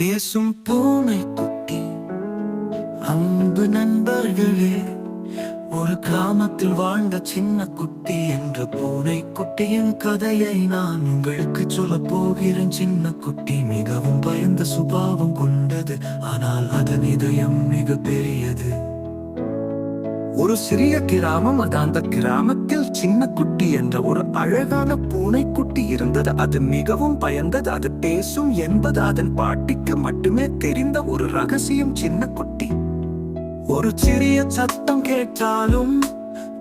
பேசும் பூனை குட்டி. அன்பு நண்பர்களே, ஒரு கிராமத்தில் வாழ்ந்த சின்ன குட்டி என்ற பூனை குட்டியின் கதையை நான் உங்களுக்கு சொல்ல போகிறேன். சின்ன குட்டி மிகவும் பயந்த சுபாவம் கொண்டது, ஆனால் அதன் இதயம் மிக பெரியது. ஒரு சிறிய கிராமம். அந்த கிராமத்தில் சின்ன குட்டி என்ற ஒரு அழகான பூனை குட்டி இருந்தது. அது மிகவும் பயந்தது. அது பேசும் என்பது அதன் பாட்டிக்கு மட்டுமே தெரிந்த ஒரு ரகசியம். சின்ன குட்டி ஒரு சிறிய சத்தம் கேட்டாலும்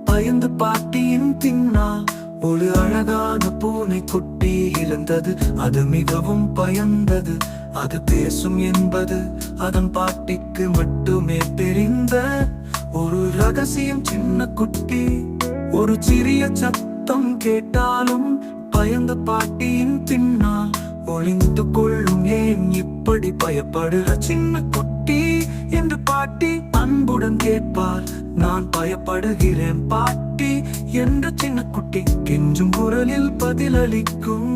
பயந்து பாட்டியின் பின்னால் ஒரு அழகான பூனை குட்டி இருந்தது. அது மிகவும் பயந்தது. அது பேசும் என்பது அதன் பாட்டிக்கு மட்டுமே தெரிந்த ஒரு ரகசியம். சின்ன குட்டி ஒரு சிறிய சத்தம் கேட்டாலும் பயந்த பாட்டியின் பின்னால் ஒளிந்து கொள்ளும். ஏன் இப்படி பயப்படுற சின்ன குட்டி என்று பாட்டி அன்புடன் கேட்பார். நான் பயப்படுகிறேன் பாட்டி என்று சின்ன குட்டி கெஞ்சும் குரலில் பதிலளிக்கும்.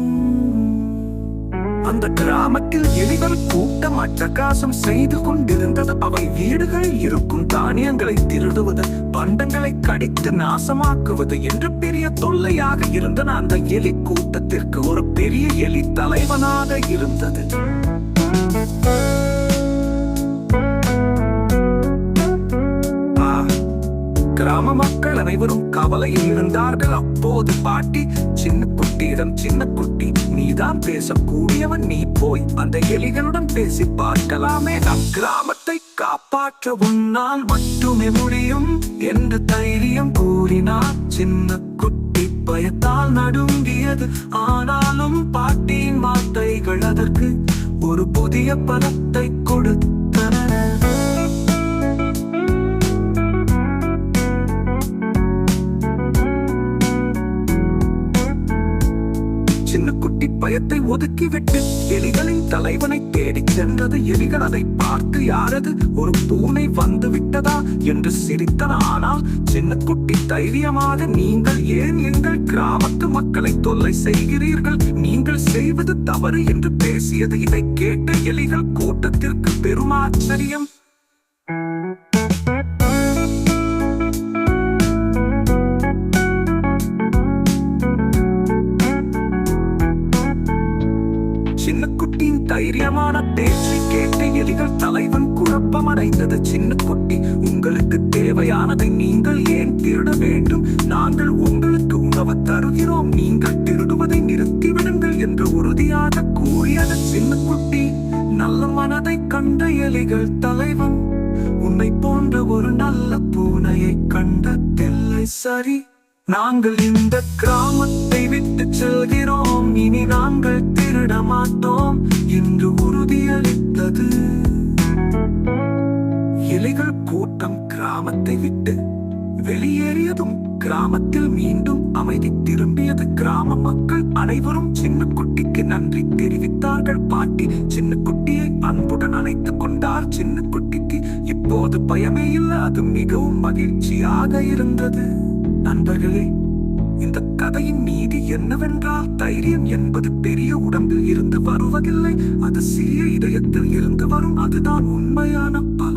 அந்த கிராமத்தில் எலிகள் கூட்டம் அட்டகாசம் செய்து கொண்டிருந்தது. அவை வீடுகள் இருக்கும் தானியங்களை திருடுவது, பண்டங்களை கடித்து நாசமாக்குவது என்று பெரிய தொல்லையாக இருந்தன. அந்த எலி கூட்டத்திற்கு ஒரு பெரிய எலி தலைவனாக இருந்தது. கிராம மக்கள் அனைவரும் கவலையில் இருந்தார்கள். அப்போது பாட்டி சின்ன குட்டியிடம், சின்ன குட்டி, நீதான் பேசக்கூடியவன், நீ போய் அந்த எலிகளுடன் பேசி பார்க்கலாமே. நம் கிராமத்தை காப்பாற்ற உன்னால் மட்டுமே முடியும் என்று தைரியம் கூறினார். சின்ன குட்டி பயத்தால் நடுங்கியது. ஆனாலும் பாட்டியின் வார்த்தைகள் அதற்கு ஒரு புதிய பலத்தை கொடுத்தன. சின்ன குட்டி பயத்தை ஒதுக்கிவிட்டு எலிகளின் தலைவனை தேடிச் சென்றது. எலிகள் அதை பார்த்து, யாரது, ஒரு பூனை வந்து விட்டதா என்று சிரித்தன. ஆனால் சின்ன குட்டி தைரியமாக, நீங்கள் ஏன் எங்கள் கிராமத்து மக்களை தொல்லை செய்கிறீர்கள்? நீங்கள் செய்வது தவறு என்று பேசியது. இதை கேட்ட எலிகள் கூட்டத்திற்கு பெரும் ஆச்சரியம். சின்ன குட்டியின் தைரியமான பேச்சை கேட்ட எலிகள் தலைவன் குழப்பம் அடைந்தது. சின்ன குட்டி, உங்களுக்கு தேவையானதை நீங்கள் ஏன் திருட வேண்டும்? நாங்கள் உங்களுக்கு உணவு தருகிறோம், நீங்கள் திருடுவதை நிறுத்திவிடுங்கள் என்று உறுதியாக கூறியது. சின்ன குட்டி நல்ல மனதை கண்ட எலிகள் தலைவன், உன்னை போன்ற ஒரு நல்ல பூனையை கண்டதில்லை. சரி, நாங்கள் இந்த கிராமத்தை விட்டு செல்கிறோம். இனி நாங்கள் திருட மாட்டோம் என்று உறுதியளித்தது. எலிகள் கூட்டம் கிராமத்தை விட்டு வெளியேறியதும் கிராமத்தில் மீண்டும் அமைதி திரும்பியது. கிராம மக்கள் அனைவரும் சின்ன குட்டிக்கு நன்றி தெரிவித்தார்கள். பாட்டி சின்ன குட்டியை அன்புடன் அணைத்துக் கொண்டார். சின்ன குட்டிக்கு இப்போது பயமே இல்லை. அது மிகவும் மகிழ்ச்சியாக இருந்தது. நண்பர்களே, இந்த கதையின் நீதி என்னவென்றால், தைரியம் என்பது பெரிய உடம்பில் இருந்து வருவதில்லை, அது சிறிய இதயத்தில் இருந்து வரும். அதுதான் உண்மையான பலம்.